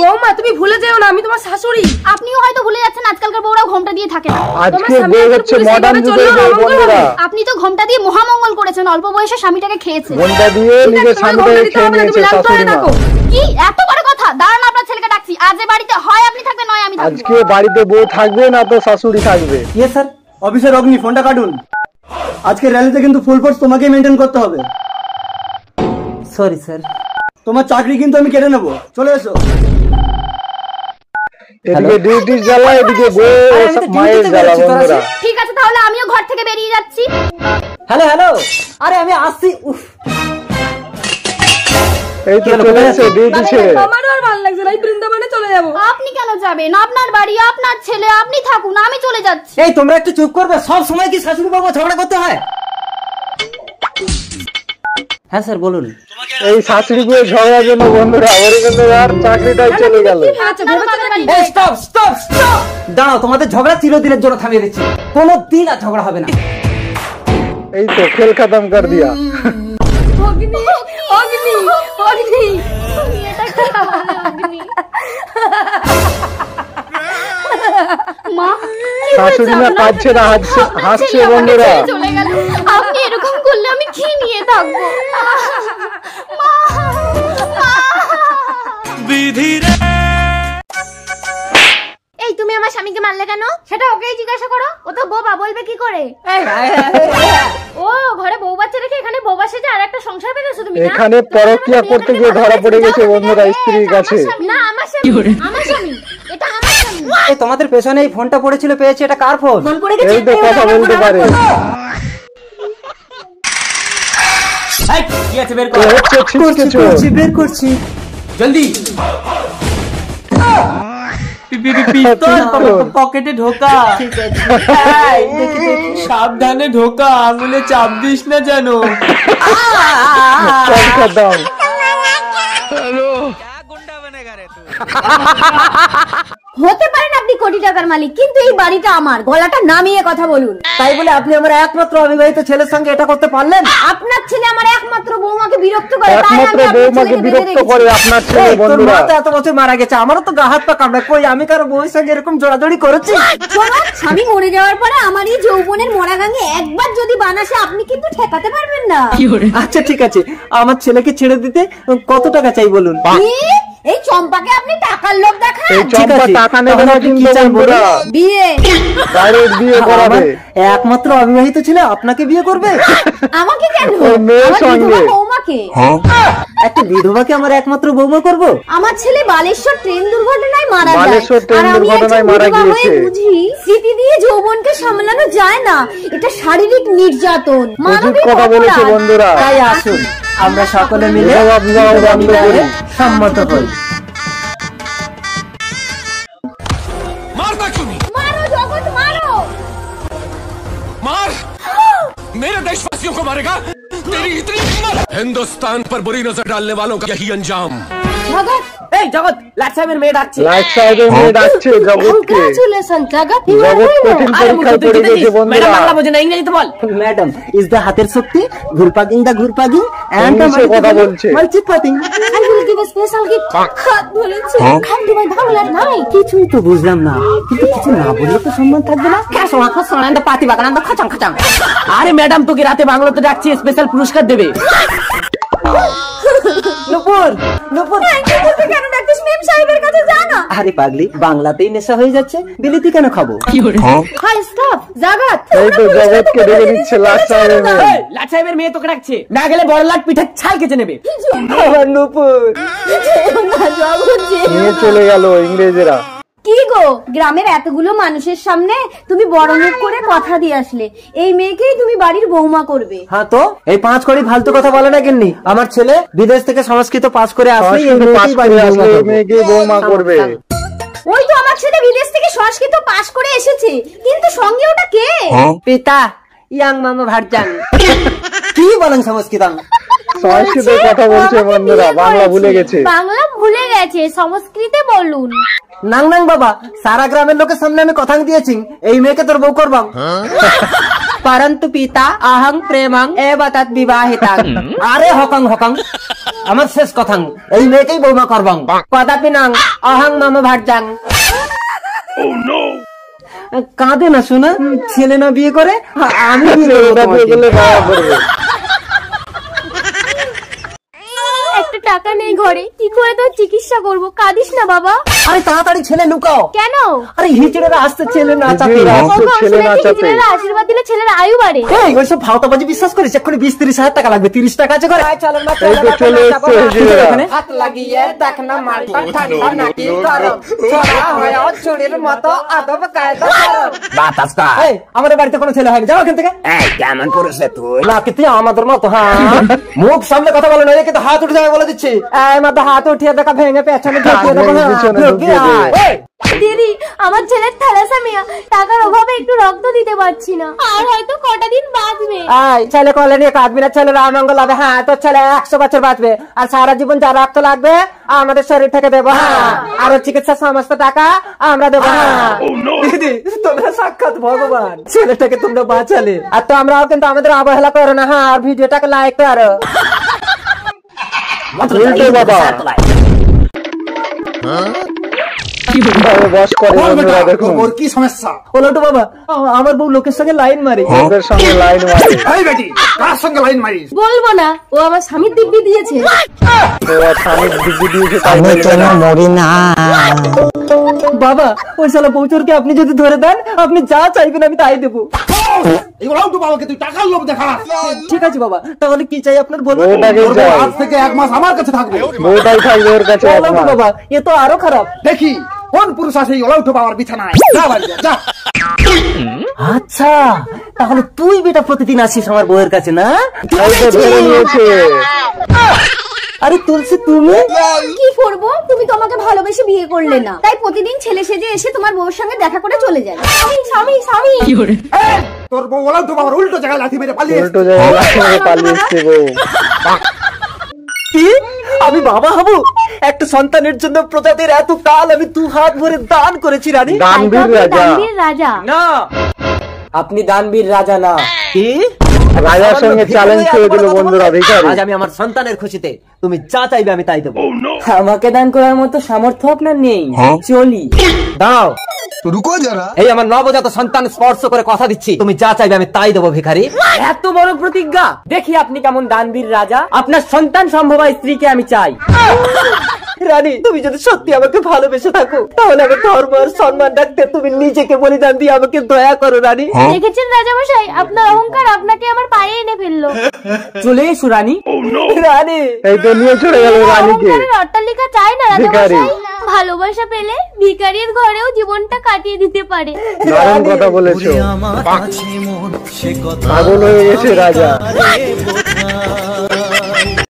বৌমা তুমি ভুলে যেও না, আমি তোমার শাশুড়ি। আপনিও হয়তো ভুলে যাচ্ছেন আজকালকার বউরা ঘোমটা দিয়ে থাকে না। আজকে বউ হচ্ছে মডার্ন যুগের বন্ধুরা। আপনি তো ঘোমটা দিয়ে মহামঙ্গল করেছেন, অল্প বয়সে স্বামীটাকে খেয়েছেন। ঘোমটা দিয়ে নিজের স্বামীটাকে খেয়ে নিয়েছে শাশুড়ি মা। কি এত বড় কথা? দাঁড়ান, আপনার ছেলেকে ডাকছি। আজ বাড়িতে হয় আপনি থাকবেন, নয় আমি থাকব। আজকে বাড়িতে বউ থাকবে না তো শাশুড়ি থাকবে। ইয়ে স্যার, অফিসার অগ্নি, ফোনটা কাটুন। আজকে র্যালিতে কিন্তু ফুল ফোর্স তোমাকেই মেনটেন করতে হবে। Sorry sir. তোমার চাকরি কিন্তু আমি কেটে নেবো, চলে এসো। এদিকে ডিউটি জ্বালা, এদিকে বউ মায়ের জ্বালা বন্ধুরা। ঠিক আছে, তাহলে আমিও ঘর থেকে বেরিয়ে যাচ্ছি। হ্যালো হ্যালো, আরে আমি আসছি। উফ, এই তো চলে এসে ডিউটি ছেড়ে। আমারও আর ভালো লাগছে না, এই বৃন্দাবনে চলে যাব। আপনি কেন যাবেন? আপনার বাড়ি, আপনার ছেলে, আপনি থাকুন, আমি চলে যাচ্ছি। এই তোমরা একটু চুপ করবে? সব সময় কি শাশুড়ি বাবা ঝগড়া করতে হয়? হ্যাঁ স্যার বলুন। এই শাশুড়ি বউ ঝগড়ার জন্য বন্ধুরা ওর কিন্তু আর চাকরিটাই চলে গেল। স্টপ স্টপ স্টপ, দাঁড়াও, তোমাদের ঝগড়া চিরদিনের জন্য থামিয়ে দিচ্ছি। কোনোদিন আর ঝগড়া হবে না। এই তো খেল খতম কর দিয়া। অগ্নি অগ্নি অগ্নি, এটা কি হবে অগ্নি? মা, শাশুড়ি মা কাঁদছে না, হাসছে বন্ধুরা। চলে গেল, আপনি এরকম করলে আমি কি নিয়ে থাকবো? মা, এই তুমি আমার স্বামীকে মারলে কেন? সেটা ওকেই জিজ্ঞাসা করো, ও তো বোবা, বলবে কি করে? ও ঘরে বউ বাচ্চা রেখে এখানে বোবা সেজে আর একটা সংসার পেতেছো তুমি? এখানে পরকিয়া করতে গিয়ে ধরা পড়ে গেছে বন্ধুরা স্ত্রীর কাছে। না আমার স্বামী, আমার স্বামী, এটা আমার স্বামী। এই তোমাদের পেছনে এই ফোনটা পড়েছিল, পেয়েছি। এটা কার ফোন? এই তো কথা বলতে পারে। এই কি আছে, বের কর। হচ্ছে ছিচকেছো। বের করছি জলদি। পকেটে ঢোকা। সাবধানে ঢোকা, আঙুলে চাপ দিস না যেন। হতে পারেন আপনি কোটি টাকার মালিক, কিন্তু এই বাড়িটা আমার। গলাটা নামিয়ে কথা বলুন। তাই বলে আপনি আমার একমাত্র অবিবাহিত ছেলের সঙ্গে এটা করতে পারলেন? আপনার ছেলে আমার একমাত্র বৌমাকে বিরক্ত করে, একমাত্র বৌমাকে বিরক্ত করে আপনার ছেলে বন্ধুরা। তোর মা তো এত বছর মারা গেছে, আমারও তো গা হাত পা কামড়ায়। কই আমি কারো বউয়ের সঙ্গে এরকম জড়াজড়ি করেছি? স্বামী মরে যাওয়ার পরে আমার এই যৌবনের মোড়া গাঙে একবার যদি বানাসে, আপনি কিন্তু ঠেকাতে পারবেন না। আচ্ছা ঠিক আছে, আমার ছেলেকে ছেড়ে দিতে কত টাকা চাই বলুন? এই চম্পাকে আপনি টাকার লোভ দেখান? এই চম্পা টাকা নেবে না কিন্তু বন্ধুরা, বিয়ে ডাইরেক্ট বিয়ে করাবে। একমাত্র অবিবাহিত ছিল, আপনাকে বিয়ে করবে? আমাকে কেন? মেয়ের সঙ্গে। বৌমাকে। একটা বিধবাকে আমার একমাত্র বৌমা করব? আমার ছেলে বালেশ্বর ট্রেন দুর্ঘটনায় মারা যায়। বালেশ্বর ট্রেন দুর্ঘটনায় মারা গিয়েছে। বুঝি স্মৃতি দিয়ে যৌবনকে সামলানো যায় না, এটা শারীরিক নির্যাতন, মানবিক কথা বলেছে অপরাধ। বন্ধুরা। তাই আসুন আমরা সকলে মিলে বিবাহ বন্ধ করি, সম্মত হই। মারো জগৎ, মারো। मार मेरे देशवासियों को मारेगा? तेरी इतनी हिम्मत? हिंदुस्तान पर बुरी नजर डालने वालों का यही अंजाम। জগৎ, এই জগৎ, লাট সাহেবের মেয়ে ডাকছে। লাইফ সাইডে মেয়ে ডাকছে জগৎকে। কংগ্রাচুলেশন জগৎ, জগৎ কঠিন পরীক্ষায় পড়ে গেছে বন্ধুরা। বাংলা বোঝে না, ইংরেজিতে বল। ম্যাডাম ইজ দ্য হাতের শক্তি, ঘুরপাগিং দ্য ঘুরপাগিং এন্ড ইংলিশে কথা বলছে। মাল্টিপাটিং। I will give a special gift. হাত ধরেছে, খান্ডি ভাই বাংলার নাই। কিছুই তো বুঝলাম না, কিন্তু কিছু না বললে তো সম্মান থাকবে না। খাসোয়া খাসোয়া এন্ড পাতি বাগান এন্ড খাচাং খাচাং। আরে ম্যাডাম তোকে রাতে বাংলাতে ডাকছি, স্পেশাল পুরস্কার দেবে। নুপুর নুপুর, কেন ডাকছিস? মেম সাহেবের কাছে যা না। আরে পাগলি, বাংলাতেই নেশা হয়ে যাচ্ছে, বিলিতি কেন খাবো? হাই স্টপ জগৎ। এই তো জগৎকে ডেকে দিচ্ছে লাট সাইডে মেয়ে। লাট সাহেবের মেয়ে তোকে ডাকছে, না গেলে বড় লাট পিঠে ছাল কেটে নেবে। আমার নুপুর নিয়ে চলে গেল ইংরেজরা। কি গো, গ্রামের এতগুলো মানুষের সামনে তুমি বড় মুখ করে কথা দিয়ে আসলে, এই মেয়েকেই তুমি বাড়ির বৌমা করবে? হ্যাঁ তো এই 5 কোটি ফালতু কথা বলে না কেননি? আমার ছেলে বিদেশ থেকে সংস্কৃত পাস করে আসলেই এই মেয়েকে বৌমা করবে। ওই তো আমার ছেলে বিদেশ থেকে সংস্কৃত পাস করে এসেছে, কিন্তু সঙ্গে ওটা কে? পিতা ইয়াং মামা ভারজান। কি বলেন সংস্কৃত? সংস্কৃতে কথা বলছে বন্ধুরা, বাংলা ভুলে গেছে। বাংলা ভুলে গেছে, সংস্কৃতে বলুন। নাং নাং বাবা, সারা গ্রামের লোকের সামনে আমি কথা দিয়েছি এই মেয়েকে তোর বউ করবাম। परंतु पिता अहं प्रेमं एवतत् विवाहितां। আরে হকাং হকাং আমার শেষ কথাং এই মেয়েকেই বৌমা করবাং কদাপি নাং অহং মম ভার্যাং। কাঁদে না শোনা, ছেলে না বিয়ে করে আমি একটা টাকা নেই ঘরে, কি করে তোর চিকিৎসা করব? কাঁদিস না বাবা। আরে তাড়াতাড়ি ছেলে লুকাও। কেন? আরে হিজড়েরা আসতে ছেলে না চাতে ছেলেরা আশীর্বাদ দিলে ছেলের আয়ু বাড়ে। এই ওইসব ফাউতাবাজি বিশ্বাস করিস? এক্ষুনি 20-30 হাজার টাকা লাগবে, 30 টাকা আছে করে। চলেন না হাত লাগিয়ে দেখ না মালটা ঠান্ডা নাকি গরম, ছোড়া হয় চুরির মতো আদব কায়দা করো। বাতাস কা এই আমাদের বাড়িতে কোনো ছেলে হয়নি, যাও এখান থেকে। এই কেমন পুরুষ রে তুই? না কি তুই আমাদের মতো? হ্যাঁ মুখ সামনে কথা বলে না, কিন্তু হাত উঠে যাবে বলে দিচ্ছি। এই মাথা হাত উঠিয়ে দেখা ভেঙে পেছনে ঢুকিয়ে দেবো। দিদি আমার ছেলের থ্যালাসেমিয়া, টাকার অভাবে একটু রক্ত দিতে পারছি না, আর হয়তো কটা দিন বাঁচবে। এই ছেলে কোলে নিয়ে কাঁদবি না, ছেলের আমঙ্গল হবে। হ্যাঁ তোর ছেলে 100 বছর বাঁচবে, আর সারা জীবন যা রক্ত লাগবে আমাদের শরীর থেকে দেবো। হ্যাঁ আর চিকিৎসার সমস্ত টাকা আমরা দেবো। হ্যাঁ দিদি তোমরা সাক্ষাৎ ভগবান, ছেলেটাকে তোমরা বাঁচালে। আর তো আমরাও কিন্তু আমাদের অবহেলা করো না। হ্যাঁ আর ভিডিওটাকে লাইক করো। কি সমস্যা? ওলাটো বাবা আমার বউ লোকের সঙ্গে লাইন মারে। ওদের সঙ্গে লাইন মারে? এই বেটি কার সঙ্গে লাইন মারিস? বলবো না, ও আমার স্বামীর দিব্যি দিয়েছে। তোর স্বামীর দিব্যি দিয়েছে তাই বলবে না? মরি না বাবা, ওই শালা বউচোরকে আপনি যদি ধরে দেন, আপনি যা চাইবেন আমি তাই দেবো। এগুলোও তো বাবাকে তুই টাকার লোভ দেখাস। ঠিক আছে বাবা, তাহলে কি চাই আপনার বলুন। বউটাকে চাই, আজ থেকে 1 মাস আমার কাছে থাকবে। বউটাই থাকবে ওর কাছে। ওলাটো বাবা এ তো আরো খারাপ। দেখি কোন পুরুষ আছে এই ওলাউঠো বাবার বিছানায়। যা বাড়ি যা, যা। আচ্ছা তাহলে তুই বেটা প্রতিদিন আসিস আমার বউয়ের কাছে না? এই তো ধরে নিয়েছে। আরে তুলসী তুমি কি করবো? তুমি তো আমাকে ভালোবেসে বিয়ে করলে না, তাই প্রতিদিন ছেলে সেজে এসে তোমার বউর সঙ্গে দেখা করে চলে যায়। স্বামী স্বামী স্বামী। তোর বউ ওলাউঠো বাবার উল্টো জায়গায় লাথি মেরে পালিয়ে উল্টো জায়গায় লাথি মেরে পালিয়ে এসছে বউ। কি আমি বাবা হব? একটা সন্তানের জন্য প্রজাতির এত কাল আমি 2 হাত ভরে দান করেছি রানী। দানবীর রাজা? দানবীর রাজা না আপনি দানবীর রাজা না। কি রাজার সঙ্গে চ্যালেঞ্জ করে দিল বন্ধুরা ভিখারি। আজ আমি আমার সন্তানের খুশিতে তুমি যা চাইবে আমি তাই দেবো। আমাকে দান করার মতো সামর্থ্য আপনার নেই। চলি দাও রুকো যারা। এই আমার নবজাত সন্তান স্পর্শ করে কথা দিচ্ছি, তুমি যা চাইবে আমি তাই দেবো ভিখারি। এত বড় প্রতিজ্ঞা, দেখি আপনি কেমন দানবীর রাজা। আপনার সন্তান সম্ভব স্ত্রীকে আমি চাই। রানী তুমি যদি সত্যি আমাকে ভালোবেসে থাকো, তাহলে আমার ধর্ম আর সম্মান রাখতে তুমি নিজেকে বলিদান দিয়ে আমাকে দয়া করো রানী। দেখেছেন রাজামশাই, আপনার অহংকার আপনাকে আমার পায়ে এনে ফেললো। চলে এসো রানী। রানী এই তো নিয়ে চলে গেল রানীকে। অহংকারের অট্টালিকা চাই না রাজামশাই, ভালোবাসা পেলে ভিখারির ঘরেও জীবনটা কাটিয়ে দিতে পারে। দারুণ কথা বলেছো। পাগল হয়ে গেছে রাজা।